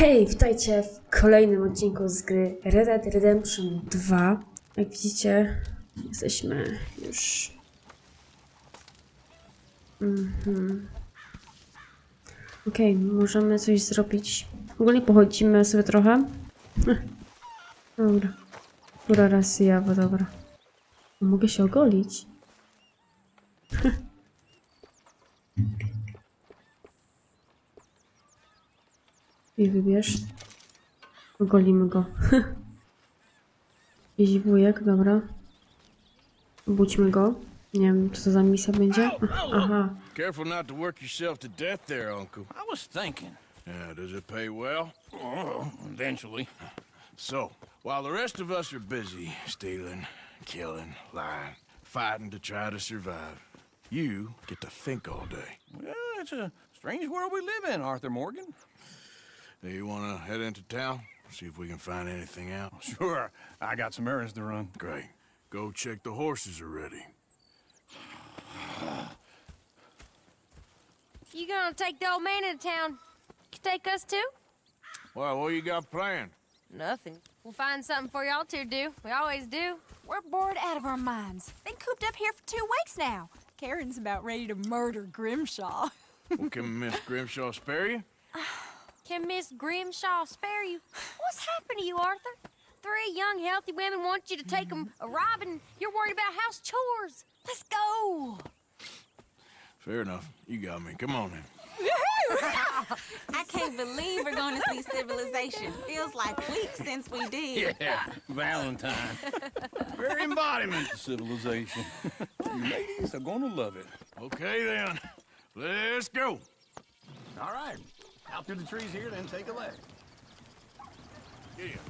Hej, witajcie w kolejnym odcinku z gry Red Dead Redemption 2. Jak widzicie, jesteśmy już... Okej, możemy coś zrobić. Ogólnie pochodzimy sobie trochę. Dobra. Która raz ja, bo dobra. Mogę się ogolić. I wybierz. Ogolimy go. Jakiś wujek, dobra. Budźmy go. Nie wiem, co to za misja będzie. Aha. Careful not to work yourself to death there, Uncle. I was thinking. Yeah, does it pay well? Oh, eventually. So, while the rest of us are busy stealing, killing, lying, fighting to try to survive, you get to think all day. Well, it's a strange world we live in, Arthur Morgan. Do you want to head into town? See if we can find anything out? Sure, I got some errands to run. Great. Go check the horses are ready. You gonna take the old man into town? You take us too? Well, what you got planned? Nothing. We'll find something for y'all to do. We always do. We're bored out of our minds. Been cooped up here for 2 weeks now. Karen's about ready to murder Grimshaw. Well, can Miss Grimshaw spare you? Can Miss Grimshaw spare you? What's happened to you, Arthur? 3 young, healthy women want you to take them a robbing. You're worried about house chores. Let's go. Fair enough. You got me. Come on then. I can't believe we're going to see civilization. Feels like weeks since we did. Yeah, Valentine. Very embodiment of civilization. You ladies are going to love it. Okay then. Let's go. All right. Out through the trees here, then take a left. Yeah.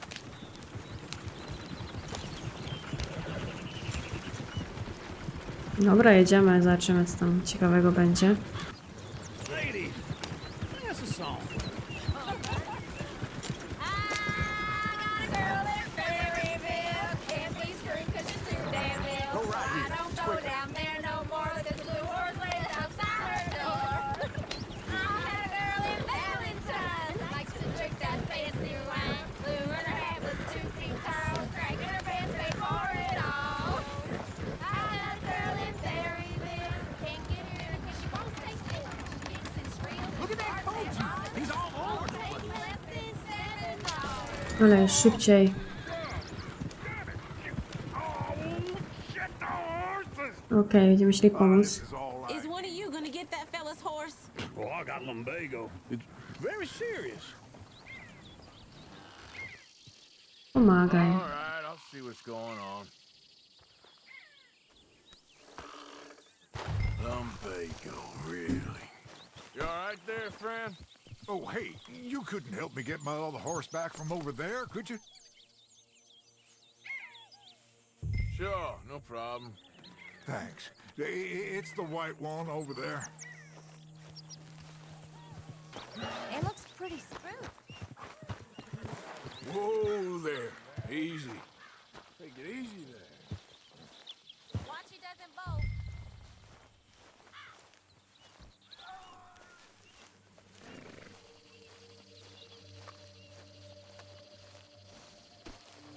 Dobra, jedziemy, zobaczymy, co tam ciekawego będzie. Ladies, that's a song. Ale szybciej. Okej, będziemy chcieli pomóc. Is one of you going to get that fella's horse? Well, I got lumbago. It's very serious. Pomagaj. All right, I'll see what's going on. Lumbago, really? You all right there, friend? Oh, hey, you couldn't help me get my other horse back from over there, could you? Sure, no problem. Thanks. It's the white one over there. It looks pretty spooky. Whoa there. Easy. Take it easy there. Watch he doesn't bolt.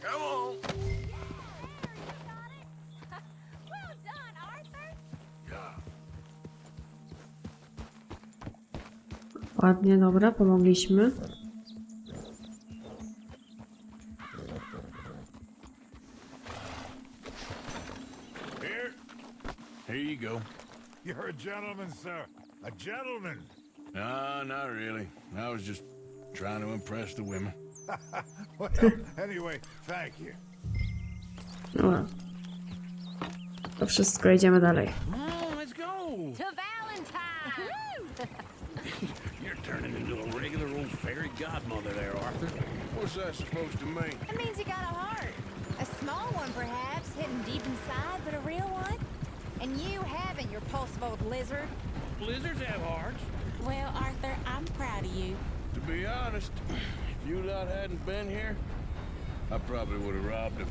Come on. Well done, Arthur. Yeah. Ładnie, dobra, pomogliśmy. Here you go. You're a gentleman, sir. A gentleman. No, not really. I was just trying to impress the women. Well, anyway, thank you. Dobra. To wszystko, idziemy dalej. Come on, let's go. To Valentine. You're turning into a regular old fairy godmother there, Arthur. What's that supposed to mean? It means you got a heart. A small one, perhaps, hidden deep inside, but a real one. And you haven't, you repulsive old lizard. Blizzards have hearts. Well, Arthur, I'm proud of you. To be honest, if you lot hadn't been here, I probably would have robbed him.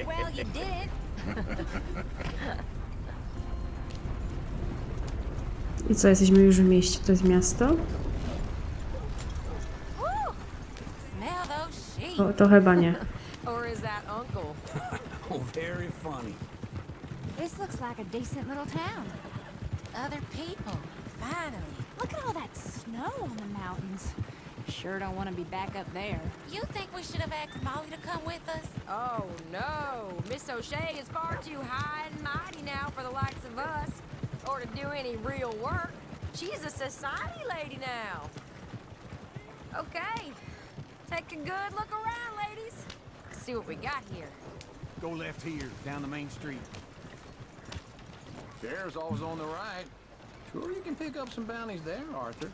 Well, you did. I co, jesteśmy już w mieście, to jest miasto? Woo! Oh, those sheep. To chyba nie. Or is that uncle? Oh, very funny. This looks like a decent little town. Other people. Finally. Look at all that snow on the mountains. Sure don't want to be back up there. You think we should have asked Molly to come with us? Oh, no. Miss O'Shea is far too high and mighty now for the likes of us. Or to do any real work. She's a society lady now. Okay. Take a good look around, ladies. See what we got here. Go left here, down the main street. There's always on the right. Sure you can pick up some bounties there, Arthur.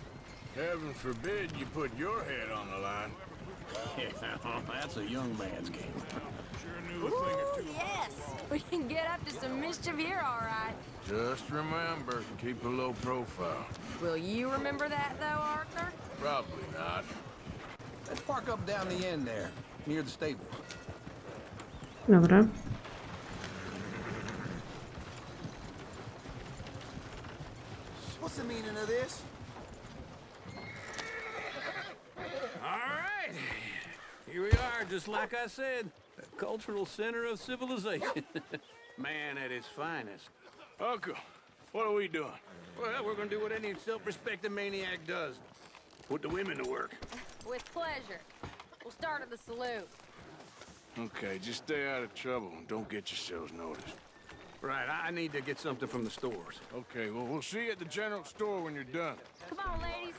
Heaven forbid you put your head on the line. Yeah, that's a young man's game. Ooh, yes. We can get up to some mischief here, all right. Just remember, keep a low profile. Will you remember that, though, Arthur? Probably not. Let's park up down the end there, near the stables. Dobra. What's the meaning of this? All right. Here we are, just like I said. The cultural center of civilization. Man at his finest. Uncle, what are we doing? Well, we're gonna do what any self-respecting maniac does. Put the women to work. With pleasure. We'll start at the saloon. Okay, just stay out of trouble and don't get yourselves noticed. Right, I need to get something from the stores. Okay, well, we'll see you at the general store when you're done. Come on, ladies.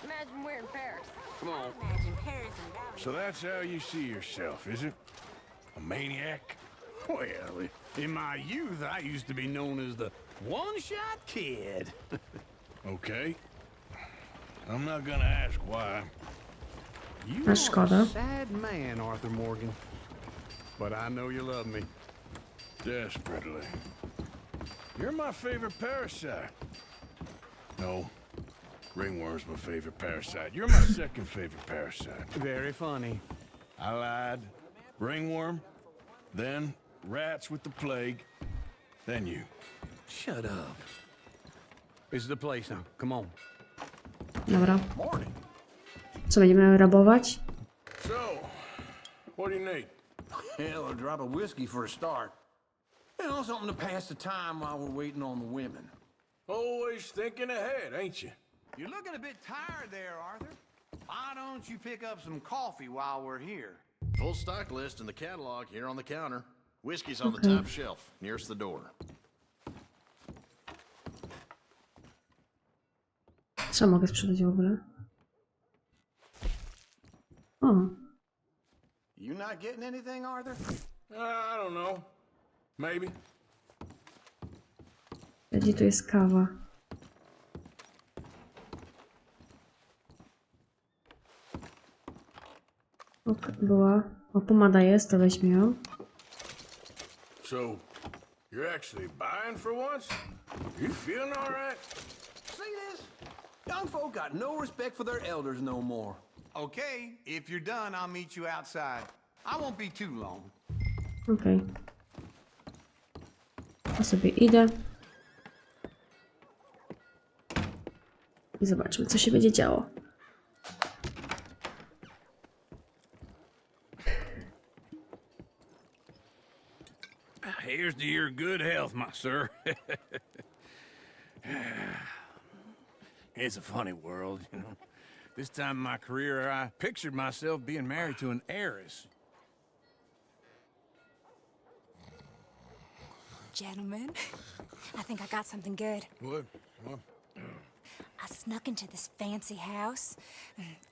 Imagine we're in Paris. Come on. Imagine Paris and Valley. So that's how you see yourself, is it? A maniac? Well, in my youth, I used to be known as the one-shot kid. Okay. I'm not gonna ask why. You A szkoda. are a sad man, Arthur Morgan. But I know you love me. Desperately. You're my favorite parasite. No. Ringworm's my favorite parasite. You're my second favorite parasite. Very funny. I lied. Ringworm. Then rats with the plague. Then you. Shut up. This is the place now. Come on. Dobra. Morning. Co, będziemy rabować? So, what do you need? Hell, a drop of whiskey for a start. You know, something to pass the time while we're waiting on the women. Always thinking ahead, ain't you? You're looking a bit tired there, Arthur. Why don't you pick up some coffee while we're here? Full stock list in the catalog here on the counter. Whiskey's on the top shelf, nearest the door. Co mogę sprzedać w ogóle? O, You not getting anything, Arthur? I don't know. Maybe. gdzie tu jest kawa? Ok, była. O, pomada jest, to weźmy ją. So, you're actually buying for once? You feeling all right? See this? Young folk got no respect for their elders no more. Okay, if you're done, I'll meet you outside. I won't be too long. Okej. Ja sobie idę. I zobaczmy, co się będzie działo. Here's to your good health, my sir. It's a funny world, you know. This time in my career, I pictured myself being married to an heiress. Gentlemen, I think I got something good. What? I snuck into this fancy house,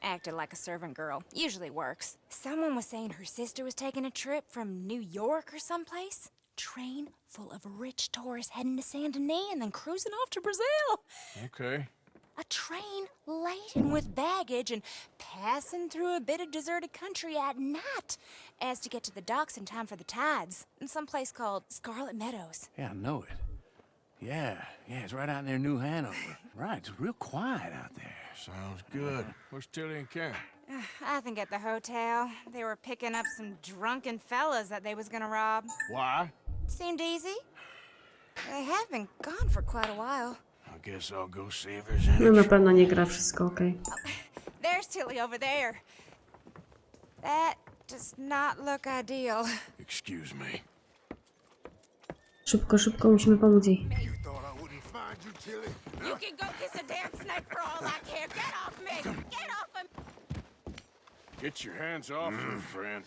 acted like a servant girl. Usually works. Someone was saying her sister was taking a trip from New York or someplace. Train full of rich tourists heading to Saint Denis and then cruising off to Brazil. Okay. A train laden with baggage and passing through a bit of deserted country at night as to get to the docks in time for the tides in some place called Scarlet Meadows. Yeah, I know it. Yeah, it's right out near New Hanover. Right, it's real quiet out there. Sounds good. Where's Tilly and Karen? I think at the hotel. They were picking up some drunken fellas that they was gonna rob. Why? Seemed easy. They have been gone for quite a while. I guess I'll go see if there's any. No na pewno nie gra wszystko, okej. There's Tilly over there. That does not look ideal. Excuse me. Szybko, szybko, musimy pomóc jej. You thought I wouldn't find you, Tilly? You can go kiss a damn snake for all I care. Get off me! Get off him! Get your hands off her, friend.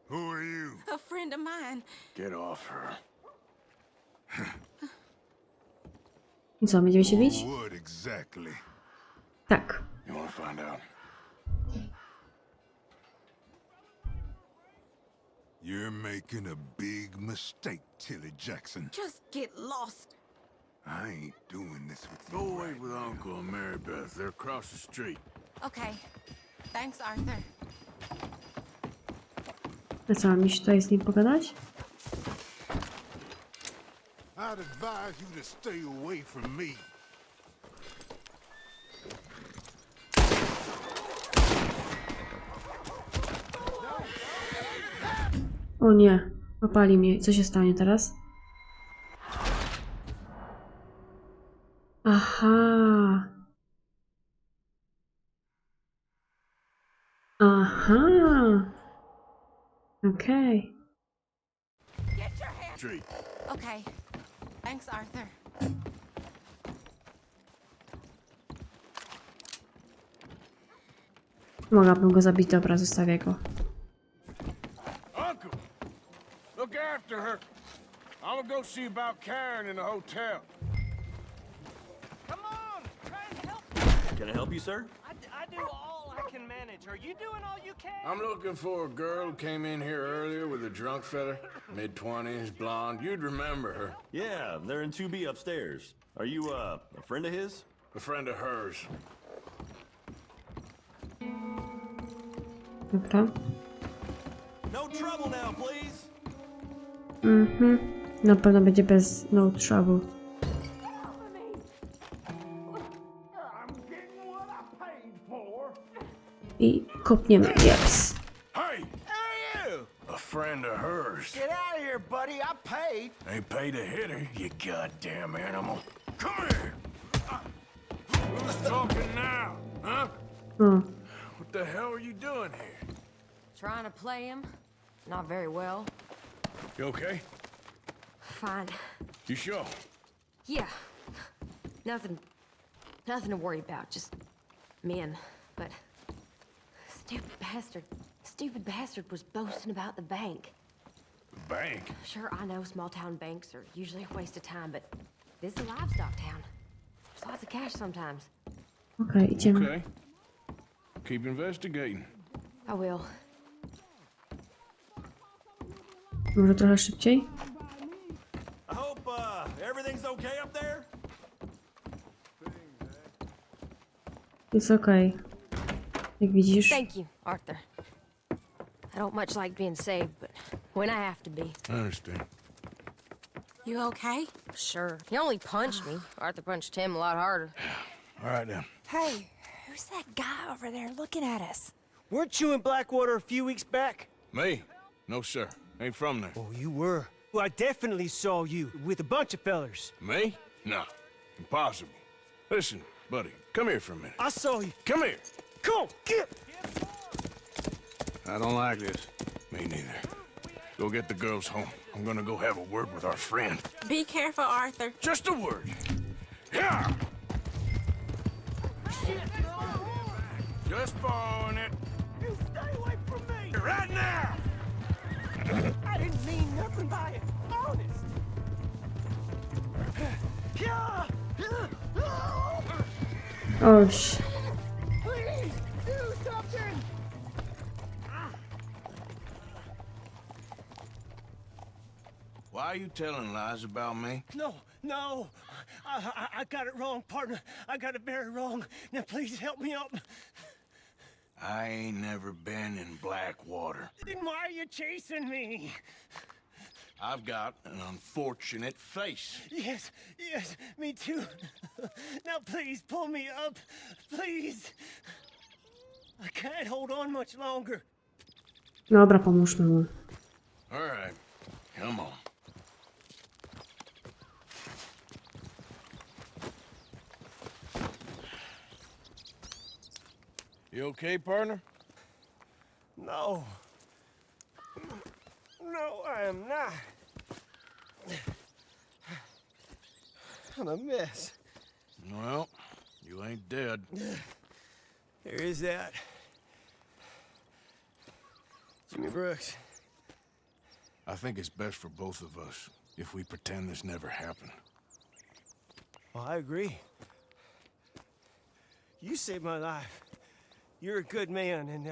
Who are you? A friend of mine. Get off her. I co, będziemy się bić? What exactly? Tak. You want to find out? You're making a big mistake, Tilly Jackson. Just get lost. I ain't doing this with you. Go wait right with now. Uncle and Mary Beth. They're across the street. Okay. Thanks, Arthur. A co, mam iść tutaj z nim pogadać? I'd advise you to stay away from me. O nie, opali mnie. Co się stanie teraz? Aha. Aha. Okej. Get your hands. Street. Okay. Thanks, Arthur. Mogłabym go zabić, dobra, zostawię go. Uncle, look after her. I'm gonna go see about Karen in the hotel. Come on, try and help. Can I help you, sir? I do all I can manage. Are you doing all you can? I'm looking for a girl who came in here earlier with a drunk fella. Mid-20s, blonde. You'd remember her. Yeah, they're in 2B upstairs. Are you, a friend of his? A friend of hers. Dobra. No trouble now, please. Na pewno będzie bez no trouble. I kopniemy, yes. Hey! Hey, you! A friend of hers. Get out of here, buddy. I paid. Ain't paid to hit her, you goddamn animal. Come here! Who's talking now, huh? O, What the hell are you doing here? Trying to play him? Not very well. You okay? Fine. You sure? Yeah. Nothing to worry about. Just men. But stupid bastard was boasting about the bank. The bank? Sure, I know small town banks are usually a waste of time, but this is a livestock town. There's lots of cash sometimes. okej, idziemy. Okay. Keep investigating. I will. Może trochę szybciej? I hope, everything's okay up there? Jest okej. Jak widzisz. Thank you, Arthur. I don't much like being saved, but when I have to be. I understand. You okay? Sure. He only punched me. Arthur punched him a lot harder. All right, then. Hey, who's that guy over there looking at us? Weren't you in Blackwater a few weeks back? Me? No, sir. Ain't from there. Oh, you were. Well, I definitely saw you with a bunch of fellers. Me? No. Impossible. Listen, buddy, come here for a minute. I saw you. Come here. Come on, get. I don't like this. Me neither. Go get the girls home. I'm gonna go have a word with our friend. Be careful, Arthur. Just a word. Yeah! Just borrowing it. You stay away from me. Right now! I didn't mean nothing by it. Honest. Oś. Please, do something. Why are you telling lies about me? No. I got it wrong, partner. I got it very wrong. Now, please help me up. I ain't never been in Blackwater. Then why are you chasing me? I've got an unfortunate face. Yes, me too. Now, please, pull me up. Please. I can't hold on much longer. Dobra, pomóżmy mu. All right, come on. You okay, partner? No. No, I am not. I'm a mess. Well, you ain't dead. There is that. Jimmy Brooks. I think it's best for both of us if we pretend this never happened. Well, I agree. You saved my life. You're a good man, and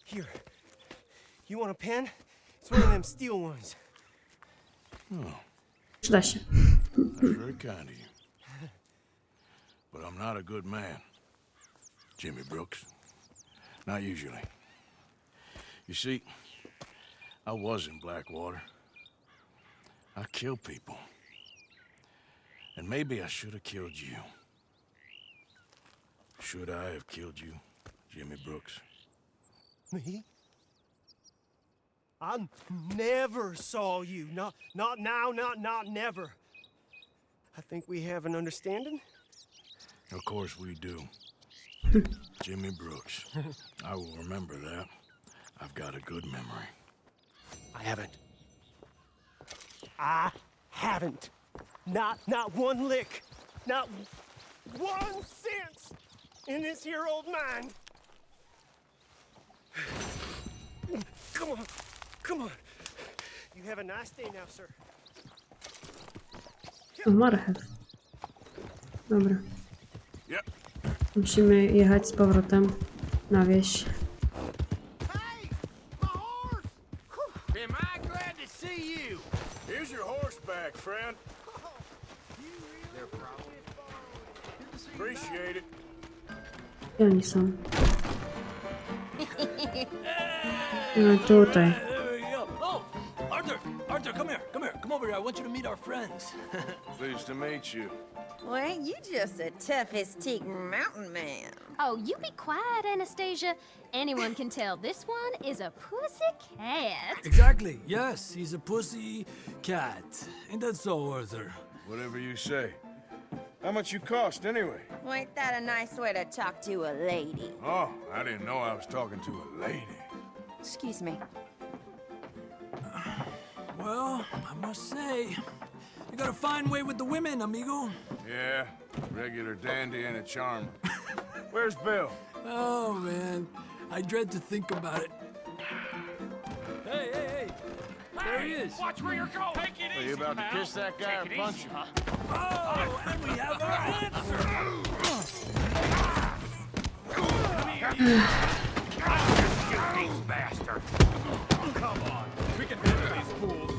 here. You want a pen? It's one of them steel ones. Oh. Przyda się. That's very kind of you. But I'm not a good man, Jimmy Brooks. Not usually. You see, I was in Blackwater. I kill people. And maybe I should have killed you. Should I have killed you, Jimmy Brooks? Me? I never saw you. Not now, not never. I think we have an understanding. Of course we do. Jimmy Brooks. I will remember that. I've got a good memory. I haven't. Not one lick. Not 1 cent in this here old mine. Come on. You have a nice day now, sir. Marchew. Dobra. Yep. Musimy jechać z powrotem na wieś. Am I glad to see you? Here's your horseback, friend. Appreciate it. Gdzie oni są? No tutaj. Oh, Arthur, come here. Come over here. I want you to meet our friends. Pleased to meet you. Well, ain't you just the toughest teak mountain man? Oh, you be quiet, Anastasia. Anyone can tell this one is a pussy cat. Exactly. Yes, he's a pussy cat. Ain't that so, Arthur? Whatever you say. How much you cost, anyway? Well, ain't that a nice way to talk to a lady? Oh, I didn't know I was talking to a lady. Excuse me. Well, I must say, you got a fine way with the women, amigo. Yeah, regular dandy and a charmer. Where's Bill? Oh, man. I dread to think about it. Hey! There he is. Watch where you're going. Take it Are you about to kiss that guy or punch him? Oh, and we have our answer. These bastards. Come on. We can handle these fools.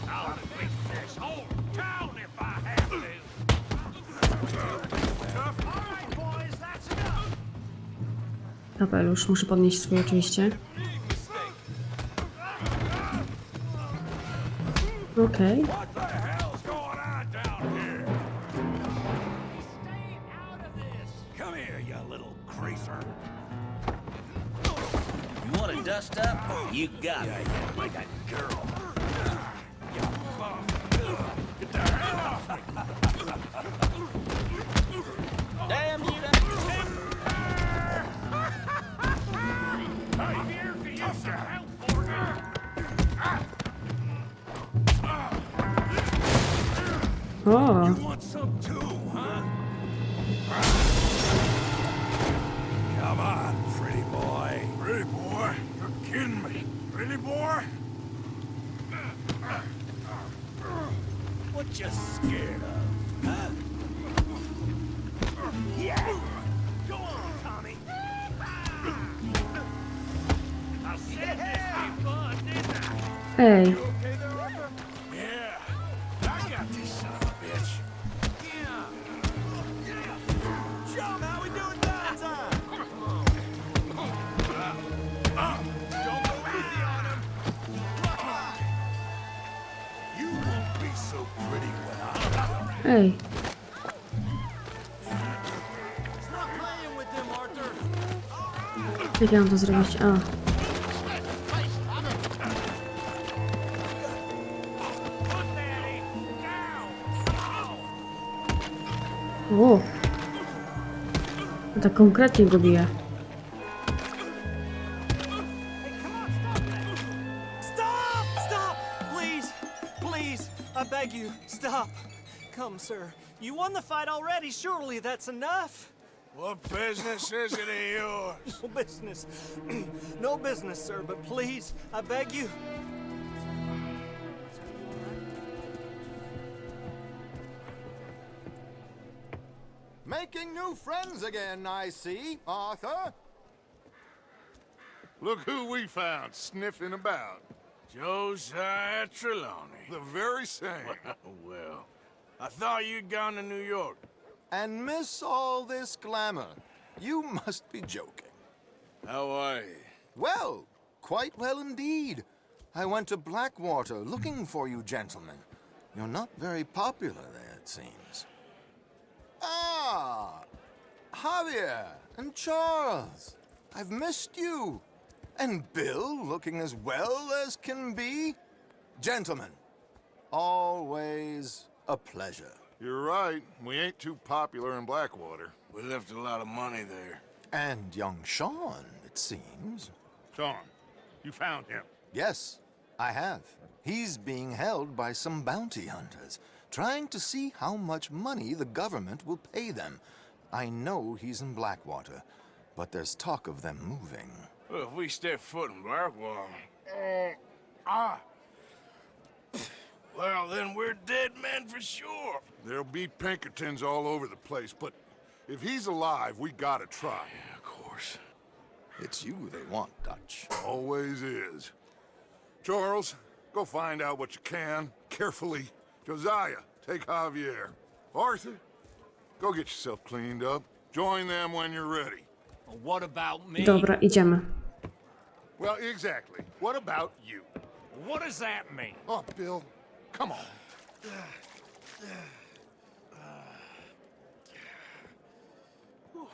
I'll fix this whole town if I have to. All right, boys, that's enough. Kapelusz muszę podnieść swój oczywiście. Okej. What the hell's going on down here? Stay out of this. Come here, you little creaser. You want to dust up? You got it. Like a girl. You bum. Get the hell off me. Damn you! I'm here for you some help, Morgan. O! You want some too, huh? Come on, pretty boy. Pretty boy? You're kidding me. Pretty boy? What you scared of, huh? Yeah! Go on, Tommy! I said this be fun, didn't I? Ej. You okay there, Arthur? Yeah, I got this son of a bitch. Yeah! Chum, how we doing downtown? Don't go easy on him! You won't be so pretty when I'm Ej. Stop playing with them, Arthur! Jak ja mam to zrobić? A. Put O! No tak konkretnie go bije. Stop! Stop! Please! Please! I beg you, stop! Come, sir. You won the fight already. Surely that's enough. What business is it of yours? No business. No business, sir, but please, I beg you. Making new friends again, I see, Arthur. Look who we found sniffing about. Josiah Trelawney. The very same. Well, I thought you'd gone to New York. And miss all this glamour. You must be joking. How are you? Well, quite well indeed. I went to Blackwater looking for you gentlemen. You're not very popular there, it seems. Ah! Javier and Charles. I've missed you. And Bill looking as well as can be. Gentlemen, always a pleasure. You're right. We ain't too popular in Blackwater. We left a lot of money there. And young Sean, it seems. Sean, you found him? Yes, I have. He's being held by some bounty hunters, trying to see how much money the government will pay them. I know he's in Blackwater, but there's talk of them moving. Well, if we step foot in Blackwater... Well, then we're dead men for sure. There'll be Pinkertons all over the place, but if he's alive, we gotta try. Yeah, of course. It's you they want, Dutch. Always is. Charles, go find out what you can, carefully. Josiah, take Javier. Arthur, go get yourself cleaned up. Join them when you're ready. What about me? Dobra, idziemy. Well, exactly. What about you? What does that mean? Oh, Bill, come on. What's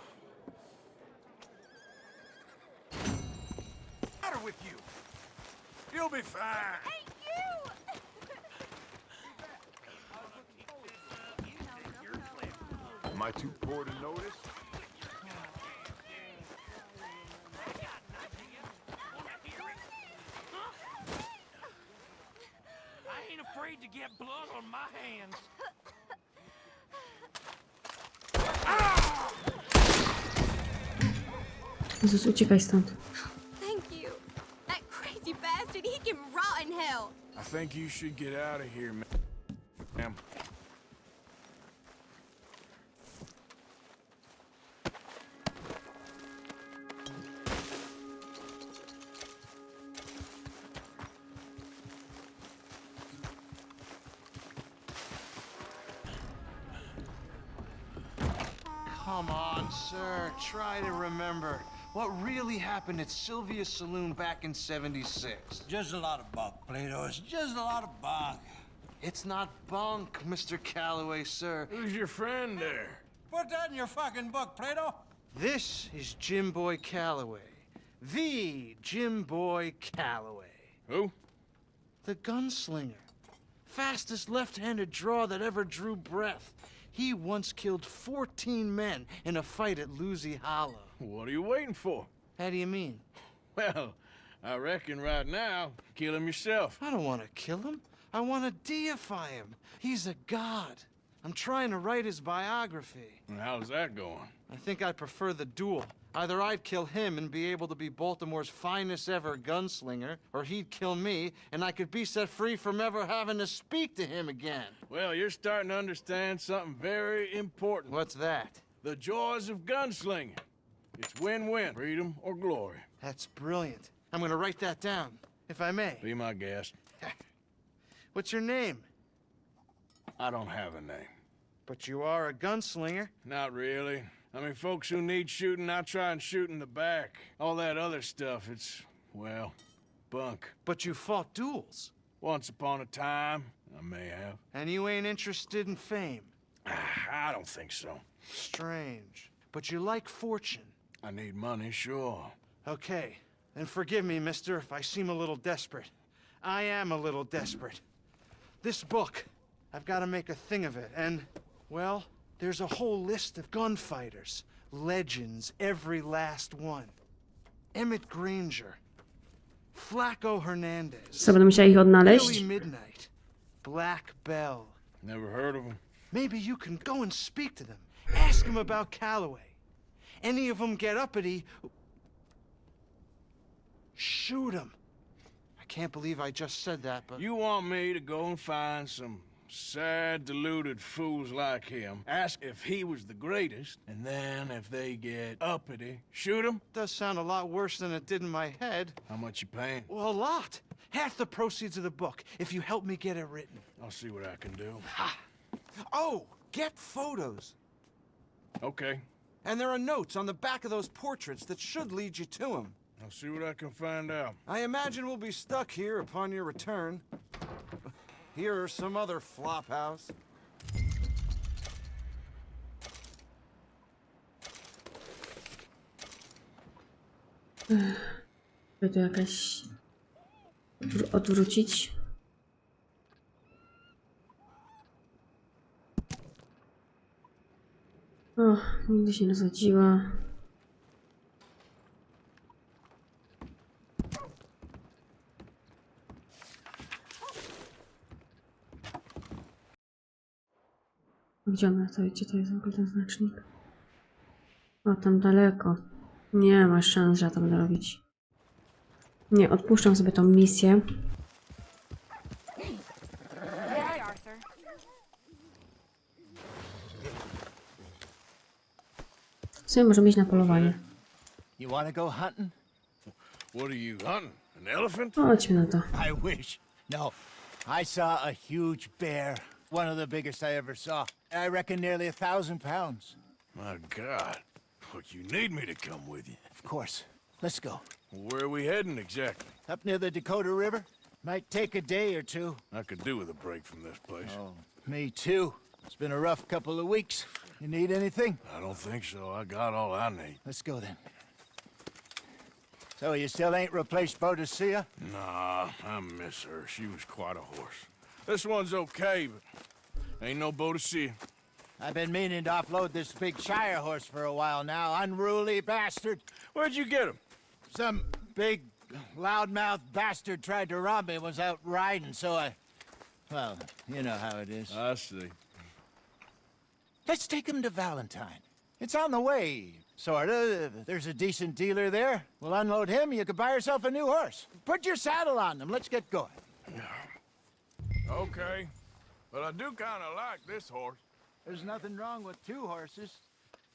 the matter with you? You'll be fine. Hey, you! Am I too poor to notice? I ain't afraid to get blood on my hands. Jezus, uciekaj stąd. Thank you. That crazy bastard, he can rot in hell. I think you should get out of here, ma'am. Come on, sir. Try to remember. What really happened at Sylvia's Saloon back in '76? Just a lot of bunk, Plato. It's just a lot of bunk. It's not bunk, Mr. Calloway, sir. Who's your friend there? Put that in your fucking book, Plato. This is Jim Boy Calloway. The Jim Boy Calloway. Who? The gunslinger. Fastest left-handed draw that ever drew breath. He once killed 14 men in a fight at Lucy Hollow. What are you waiting for? How do you mean? Well, I reckon right now, kill him yourself. I don't want to kill him. I want to deify him. He's a god. I'm trying to write his biography. And how's that going? I think I prefer the duel. Either I'd kill him and be able to be Baltimore's finest ever gunslinger, or he'd kill me, and I could be set free from ever having to speak to him again. Well, you're starting to understand something very important. What's that? The joys of gunslinging. It's win-win, freedom or glory. That's brilliant. I'm gonna write that down, if I may. Be my guest. What's your name? I don't have a name. But you are a gunslinger. Not really. I mean, folks who need shooting, I try and shoot in the back. All that other stuff, it's, well, bunk. But you fought duels. Once upon a time, I may have. And you ain't interested in fame. I don't think so. Strange. But you like fortune. I need money, sure. Okay. Then forgive me, mister, if I seem a little desperate. I am a little desperate. This book, I've got to make a thing of it, and, well, There's a whole list of gunfighters. Legends, every last one. Emmett Granger. Flaco Hernandez. Co, będę musiała ich odnaleźć? Billy Midnight. Black Bell. Never heard of him. Maybe you can go and speak to them. Ask them about Calloway. Any of them get uppity, shoot them. I can't believe I just said that, but... You want me to go and find some sad, deluded fools like him, ask if he was the greatest, and then if they get uppity, shoot him? Does sound a lot worse than it did in my head. How much you paying? Well, a lot. Half the proceeds of the book, if you help me get it written. I'll see what I can do. Oh, get photos. Okay. And there are notes on the back of those portraits that should lead you to him. I'll see what I can find out. I imagine we'll be stuck here upon your return. Here or some other flop house. By tu jakaś... odwrócić. O, nigdy się nie zadziła. Gdzie ona to? Gdzie to jest w ogóle ten znacznik? O, tam daleko. Nie ma szans, że ja to będę robić. Nie, odpuszczam sobie tą misję. Hey, Arthur. W sumie możemy iść na polowanie. You want to go hunting? What are you hunting? An elephant? Chodźmy na to. I wish. No. I saw a huge bear. One of the biggest I ever saw. I reckon nearly 1,000 pounds. My God. Look, you need me to come with you. Of course. Let's go. Where are we heading exactly? Up near the Dakota River. Might take a day or two. I could do with a break from this place. Oh, me too. It's been a rough couple of weeks. You need anything? I don't think so. I got all I need. Let's go then. So you still ain't replaced Boadicea? Nah, I miss her. She was quite a horse. This one's okay, but ain't no Boadicea. I've been meaning to offload this big Shire horse for a while now. Unruly bastard. Where'd you get him? Some big, loudmouth bastard tried to rob me, was out riding, so I... Well, you know how it is. I see. Let's take him to Valentine. It's on the way, sorta. There's a decent dealer there. We'll unload him, you could buy yourself a new horse. Put your saddle on them, let's get going. Okay, but I do kind of like this horse. There's nothing wrong with two horses.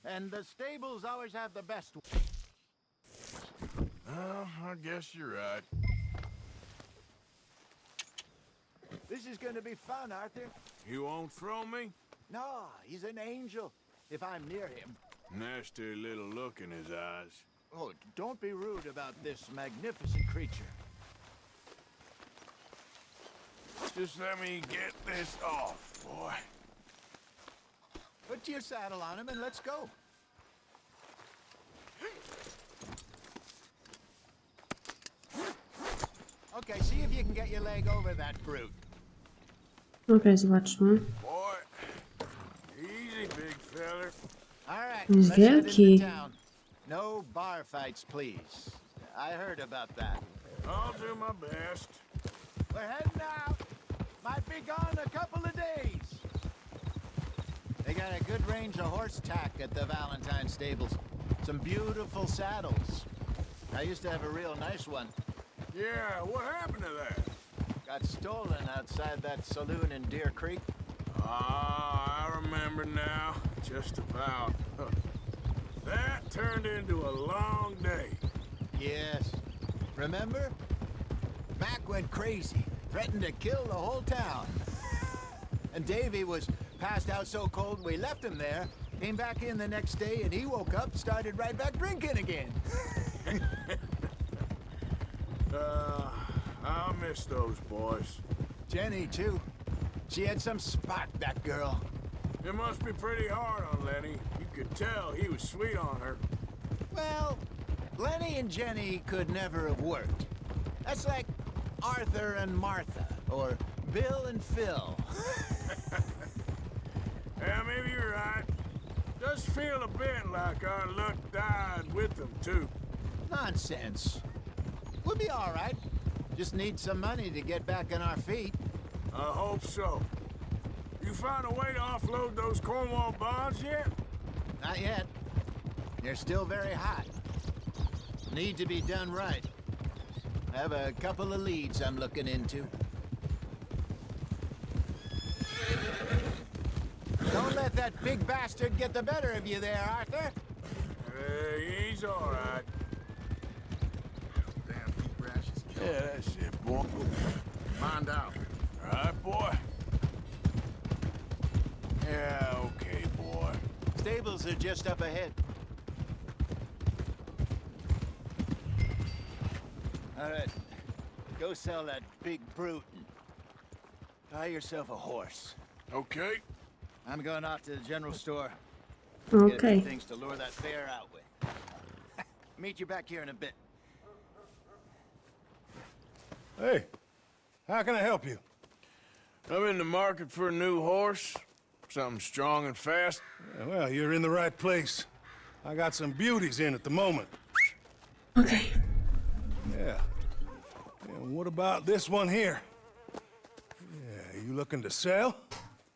And the stables always have the best one. Well, I guess you're right. This is gonna be fun, Arthur. You won't throw me? No, he's an angel, if I'm near him. Nasty little look in his eyes. Oh, don't be rude about this magnificent creature. Just let me get this off, boy. Put your saddle on him and let's go. Okay, see if you can get your leg over that brute. Okej, zobaczmy. Boy, easy, big feller. All right, Jest let's head wielki. into town. No bar fights, please. I heard about that. I'll do my best. We're heading out. Might be gone a couple of days. They got a good range of horse tack at the Valentine stables. Some beautiful saddles. I used to have a real nice one. Yeah, what happened to that? Got stolen outside that saloon in Deer Creek. Ah, I remember now. Just about. That turned into a long day. Yes. Remember? Mac went crazy, threatened to kill the whole town. And Davy was passed out so cold we left him there, came back in the next day, and he woke up, started right back drinking again. I'll miss those boys. Jenny, too. She had some spot, that girl. It must be pretty hard on Lenny. You could tell he was sweet on her. Well, Lenny and Jenny could never have worked. That's like Arthur and Martha, or Bill and Phil. Yeah, maybe you're right. does feel a bit like our luck died with them, too. Nonsense. We'll be all right. Just need some money to get back on our feet. I hope so. You found a way to offload those Cornwall bonds yet? Not yet. They're still very hot. Need to be done right. I have a couple of leads I'm looking into. Don't let that big bastard get the better of you there, Arthur. He's all right. Damn deep rash is killing. Yeah, that's it, boy. Mind out. All right, boy. Yeah, okay, boy. Stables are just up ahead. All right. Go sell that big brute and buy yourself a horse. Okay. I'm going off to the general store. Okay. Get a few things to lure that bear out with. Meet you back here in a bit. Hey, how can I help you? I'm in the market for a new horse. Something strong and fast. Yeah, well, you're in the right place. I got some beauties in at the moment. Okay. Yeah. And what about this one here? Yeah, you looking to sell?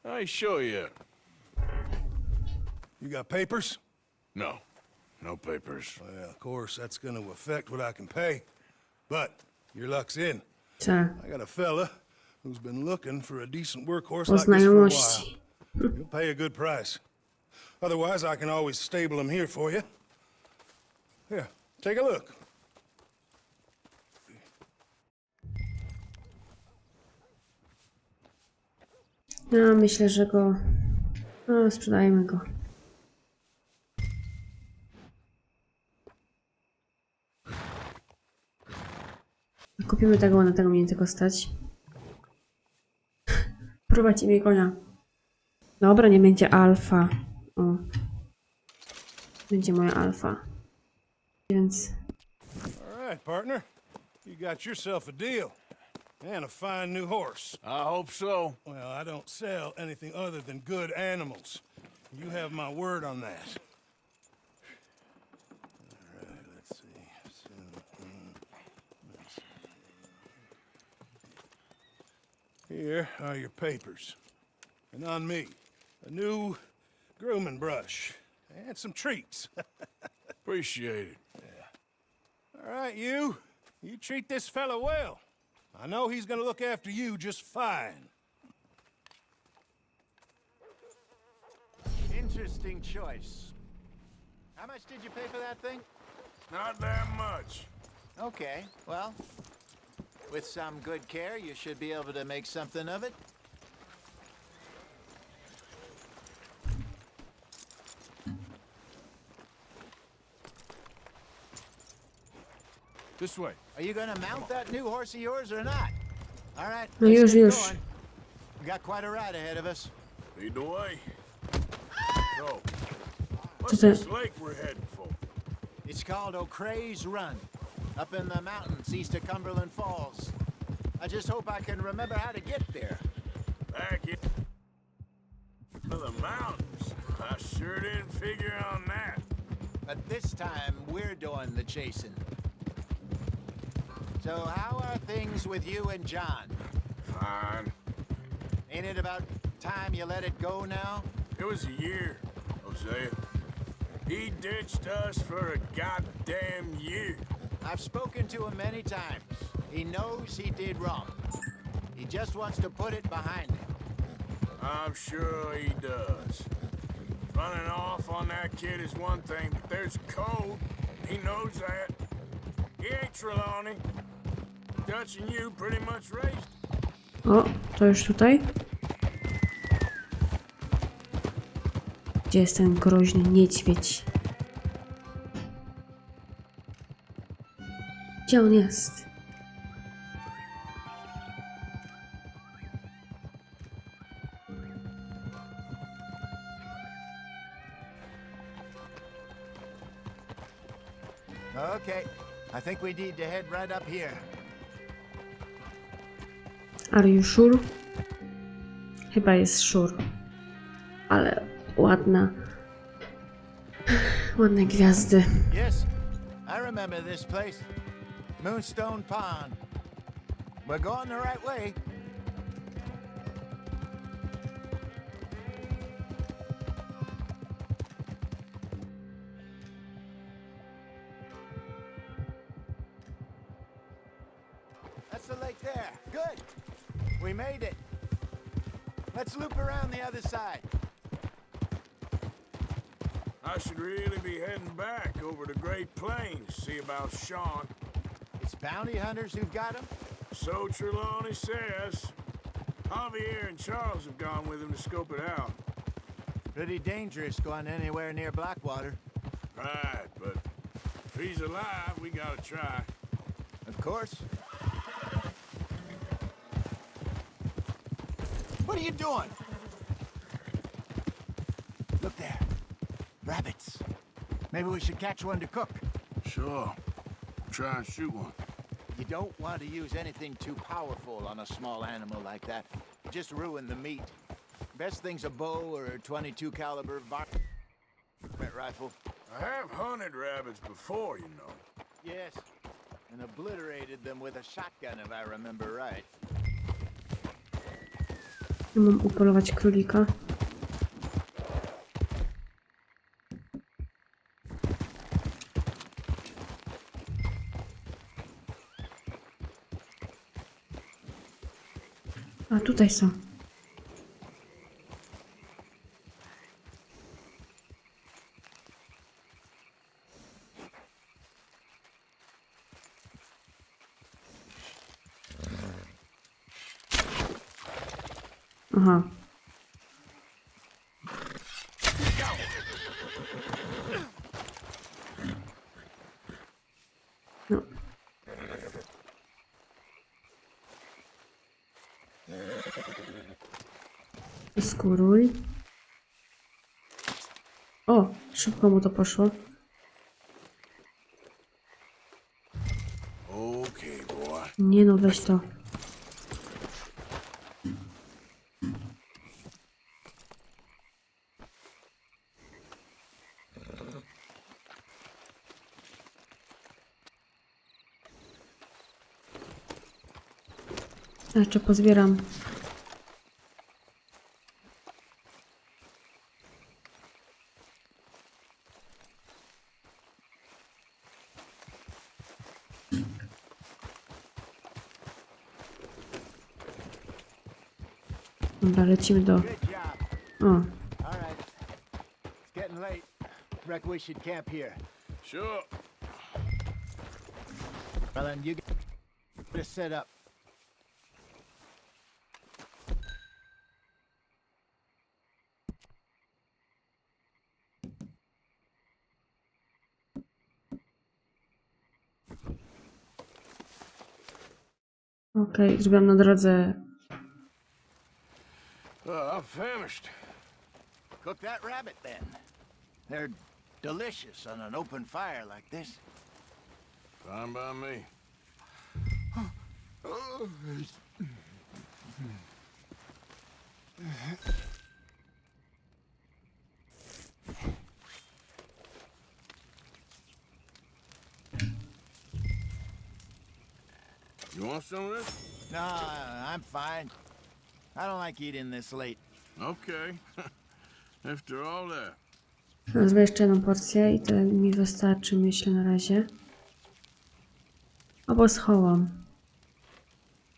I show you. You got papers? No. No papers. Well, of course, that's gonna affect what I can pay. But your luck's in. Tak. I got a fella who's been looking for a decent workhorse like this for a while. Znajomości. He'll pay a good price. Otherwise, I can always stable him here for you. Here, take a look. No, myślę, że go... No, sprzedajmy go. Kupimy tego, na tego mnie nie tylko stać. Prowadzi mi konia. Dobra, nie będzie alfa. O. Będzie moja alfa. Więc... All right, partner. You got yourself a deal. And a fine new horse. I hope so. Well, I don't sell anything other than good animals. You have my word on that. All right, let's see. Here are your papers. And on me, a new grooming brush. And some treats. Appreciate it. Yeah. All right, you treat this fella well. I know he's gonna look after you just fine. Interesting choice. How much did you pay for that thing? Not that much. Okay, well, with some good care, you should be able to make something of it. This way. Are you gonna mount that new horse of yours or not? All right, No let's już, get już. going. We got quite a ride ahead of us. Lead the way. So, Co what's ty? this lake we're heading for? It's called O'Creagh's Run, up in the mountains east of Cumberland Falls. I just hope I can remember how to get there. Back in the mountains. I sure didn't figure on that. But this time, we're doing the chasing. So how are things with you and John? Fine. Ain't it about time you let it go now? It was a year, Hosea. He ditched us for a goddamn year. I've spoken to him many times. He knows he did wrong. He just wants to put it behind him. I'm sure he does. Running off on that kid is one thing, but there's code. He knows that. He ain't Trelawney. Dutch and you pretty much raised. O, to już tutaj. Gdzie jest ten groźny niedźwiedź? Gdzie on jest? Okay, I think we need to head right up here. Are you sure? Chyba jest sure. Ale ładna Ładne gwiazdy. Yes, I remember this place. Moonstone Pond. We're going the right way. That's the lake there. Good. We made it. Let's loop around the other side. I should really be heading back over the Great Plains, see about Sean. It's bounty hunters who've got him? So Trelawney says. Javier and Charles have gone with him to scope it out. Pretty dangerous going anywhere near Blackwater. Right, but if he's alive, we gotta try. Of course. What are you doing? Look there. Rabbits. Maybe we should catch one to cook. Sure. Try and shoot one. You don't want to use anything too powerful on a small animal like that. Just ruin the meat. Best thing's a bow or a .22 caliber varmint rifle. I have hunted rabbits before, you know. Yes, and obliterated them with a shotgun, if I remember right. Ja mam upolować królika. A tutaj są. Aha. No. Skóruj. O, szybko mu to poszło. Okay, boy. Nie no, weź to. Jeszcze pozbieram. Dobra, lecimy do... O. All right. It's getting late. Reckon we should camp here. Sure. Well, then you get to set up. Okej, zrobiłam na drodze. I'm famished. Cook that rabbit then. They're delicious on an open fire like this. Fine by me. You want some of this? No, I'm fine. I don't like eating this late. Okay. After all that. Zrobię jeszcze jedną porcję i to mi wystarczy, myślę, na razie. Albo schowam.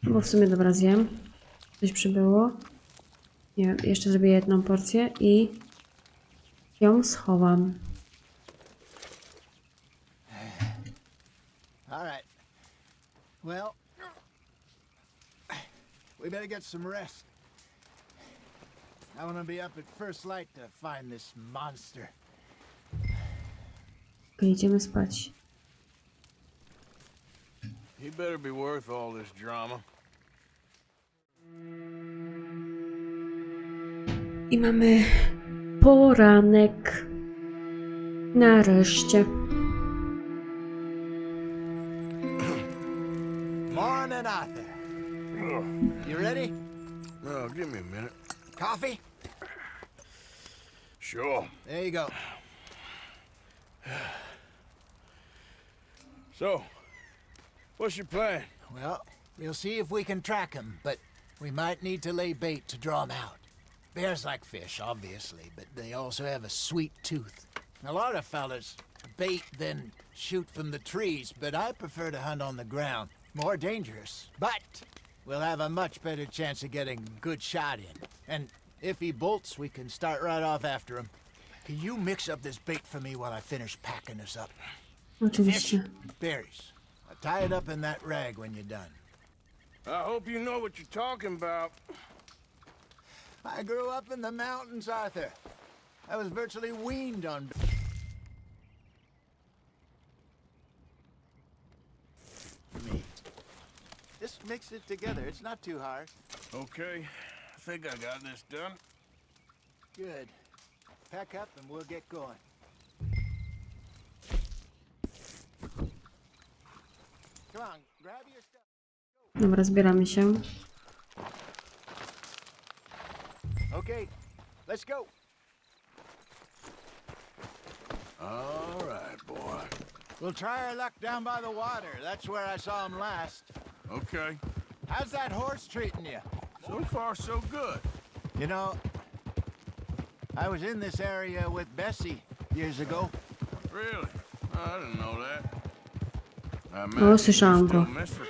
Bo w sumie dobra, zjem. Coś przybyło. Nie wiem, jeszcze zrobię jedną porcję i ją schowam. All right. Well, we better get some rest. I want to be up at first light to find this monster. Okej, idziemy spać. He better be worth all this drama. I mamy poranek. Nareszcie. Morning, Arthur. You ready? No, give me a minute. Coffee? Sure. There you go. So, what's your plan? Well, we'll see if we can track him, but we might need to lay bait to draw him out. Bears like fish, obviously, but they also have a sweet tooth. A lot of fellas bait then shoot from the trees, but I prefer to hunt on the ground. More dangerous, but we'll have a much better chance of getting a good shot in. And if he bolts, we can start right off after him. Can you mix up this bait for me while I finish packing this up? Oczywiście. Berries. I'll tie it up in that rag when you're done. I hope you know what you're talking about. I grew up in the mountains, Arthur. I was virtually weaned on meat. Just mix it together. It's not too hard. Okay, I think I got this done. Good. Pack up and we'll get going. Come on, grab your stuff. Dobra, zbieramy się. Okay, let's go. All right, boy. We'll try our luck down by the water. That's where I saw him last. Okay. How's that horse treating you? So far, so good. You know, I was in this area with Bessie years ago. Really? I didn't know that. I O, imagine słyszałam you go. still miss her.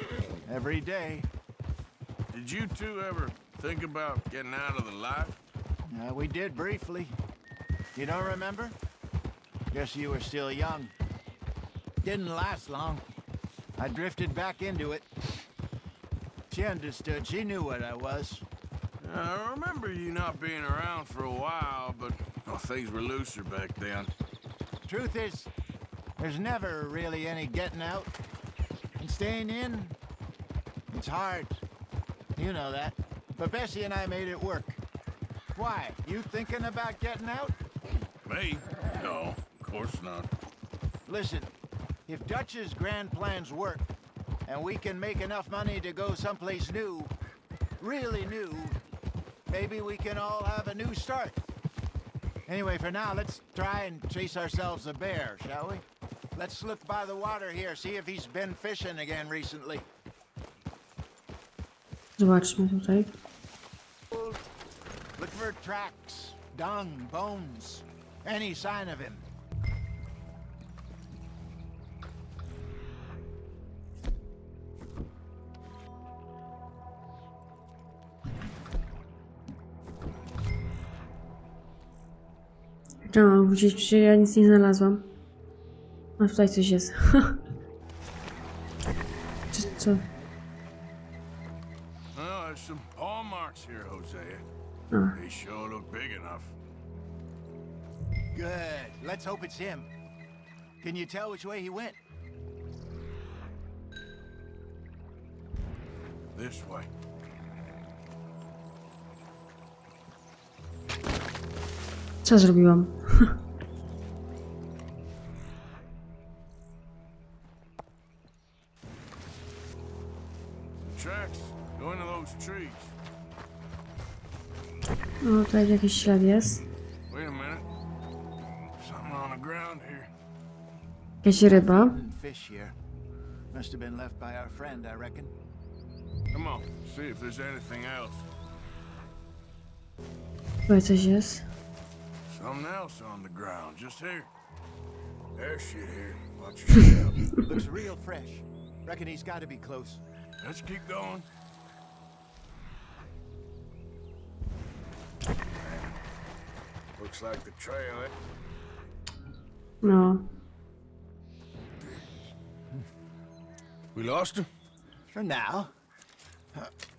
Every day. Did you two ever think about getting out of the life? We did briefly. You don't remember? Guess you were still young. Didn't last long. I drifted back into it. She understood. She knew what I was. I remember you not being around for a while, but things were looser back then. Truth is, there's never really any getting out. And staying in, it's hard. You know that. But Bessie and I made it work. Why? You thinking about getting out? Me? No, of course not. Listen, if Dutch's grand plans work, and we can make enough money to go someplace new, really new, maybe we can all have a new start. Anyway, for now, let's try and chase ourselves a bear, shall we? Let's look by the water here, see if he's been fishing again recently. Zobaczmy tutaj. Look for tracks, dung, bones, any sign of him. Chciałam wrócić, przecież ja nic nie znalazłam. A tutaj coś jest. Co? Oh, there's some paw marks here, Hosea. Ah. They sure look big enough. Good. Let's hope it's him. Can you tell which way he went? This way. Co zrobiłam? Tracks go into those trees. O, tutaj jakiś ślad jest. Wait a minute. Something on the ground here. Jakaś ryba. Fish here. Must have been left by our friend, I reckon. Come on, see if there's anything else. Tutaj coś jest. Something else on the ground, just here. There's shit here. Watch yourself. Looks real fresh. Reckon he's got to be close. Let's keep going. Looks like the trail, eh? No. We lost him? For now.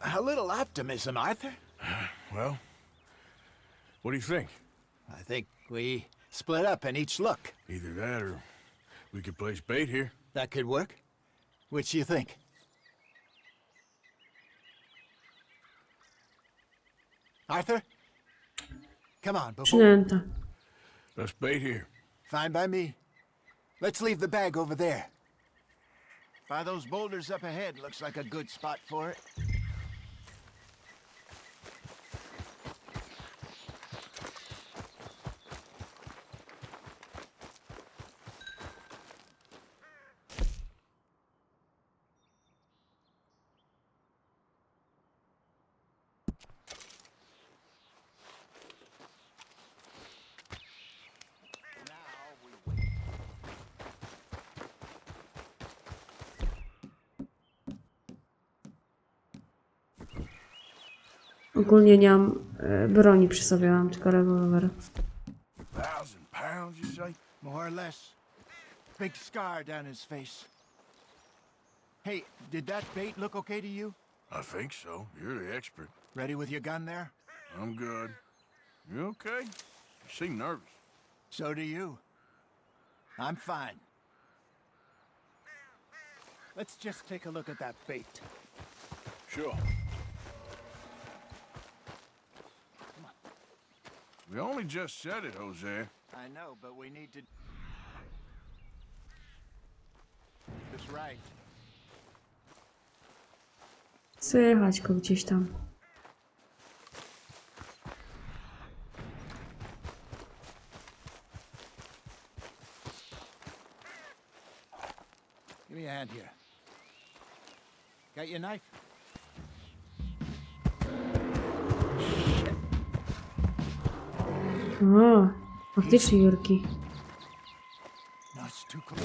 A little optimism, Arthur. Well, what do you think? I think we split up and each look. Either that or we could place bait here. That could work. Which do you think? Arthur? Come on, before... Przynęta. Let's bait here. Fine by me. Let's leave the bag over there. By those boulders up ahead, looks like a good spot for it. Ogólnie nie mam broni przy sobie, mam tylko rewolwer. £1,000, you say? More or less. Big scar down his face. Hey, did that bait look okay to you? I think so. You're the expert. Ready with your gun there? I'm good. You okay? You seem nervous. So do you. I'm fine. Let's just take a look at that bait. Sure. We only just said it, Jose. I know, but we need to... That's right. Słychać go gdzieś tam. Give me a hand here. Got your knife? O, faktycznie Jurki. No, it's too close.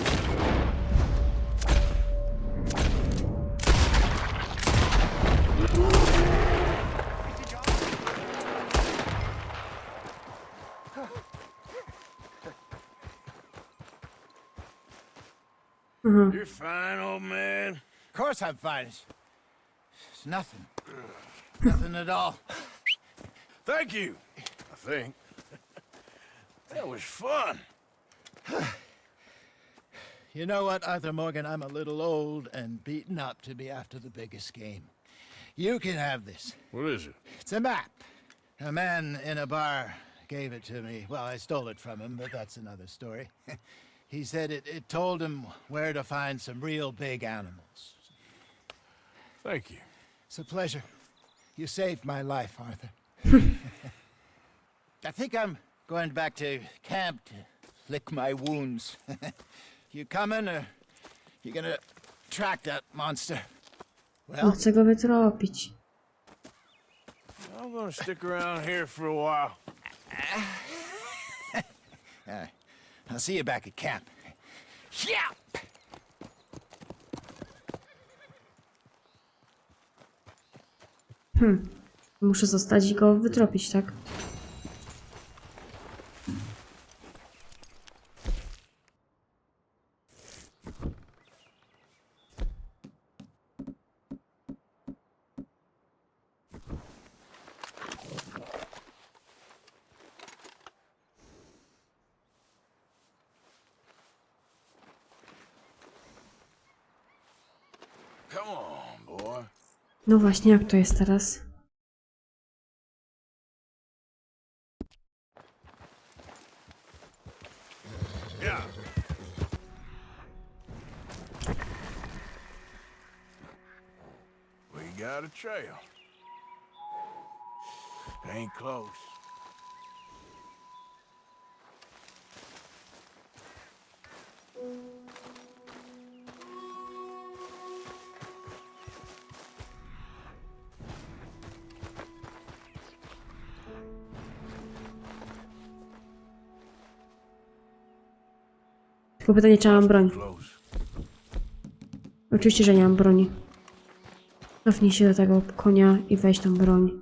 You're fine, old man. Of course I'm fine. It's nothing. Nothing at all. Thank you, I think. That was fun. You know what, Arthur Morgan? I'm a little old and beaten up to be after the biggest game. You can have this. What is it? It's a map. A man in a bar gave it to me. Well, I stole it from him, but that's another story. He said it told him where to find some real big animals. Thank you. It's a pleasure. You saved my life, Arthur. I think I'm going back to camp to lick my wounds. You coming, or you gonna track that monster? Well, Chcę go wytropić. I'm gonna stick around here for a while. all right. I'll see you back at camp. Yeah! Muszę zostać i go wytropić, tak? Come on, boy. No właśnie, jak to jest teraz? Yeah. We got a trail. Ain't close. Tylko pytanie, czy mam broń. Oczywiście, że nie mam broni. Cofnij się do tego konia i weź tą broń.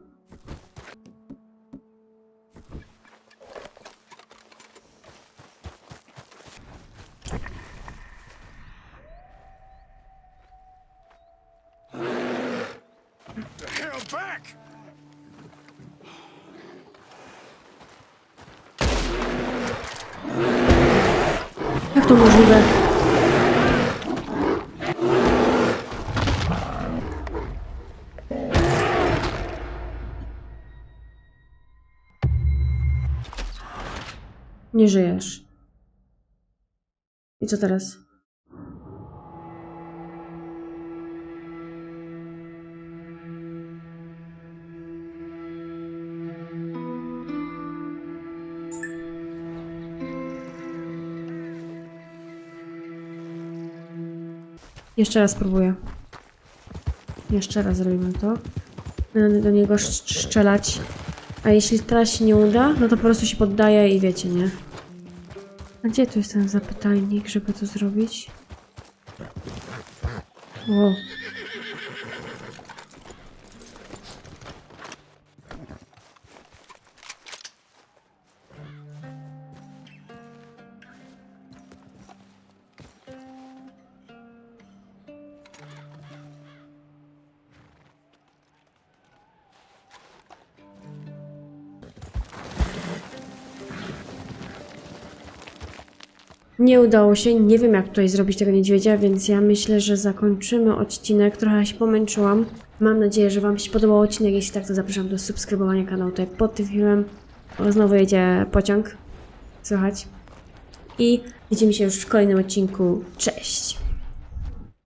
The hell back! Jak to możliwe? Nie żyjesz. I co teraz? Jeszcze raz spróbuję. Jeszcze raz zrobimy to. Będę do niego strzelać. A jeśli teraz się nie uda, no to po prostu się poddaję i wiecie, nie? A gdzie tu jest ten zapytajnik, żeby to zrobić? O. Nie udało się, nie wiem jak tutaj zrobić tego niedźwiedzia, więc ja myślę, że zakończymy odcinek. Trochę się pomęczyłam. Mam nadzieję, że Wam się podobał odcinek. Jeśli tak, to zapraszam do subskrybowania kanału tutaj pod tym filmem. O, znowu jedzie pociąg. Słychać. I widzimy się już w kolejnym odcinku. Cześć!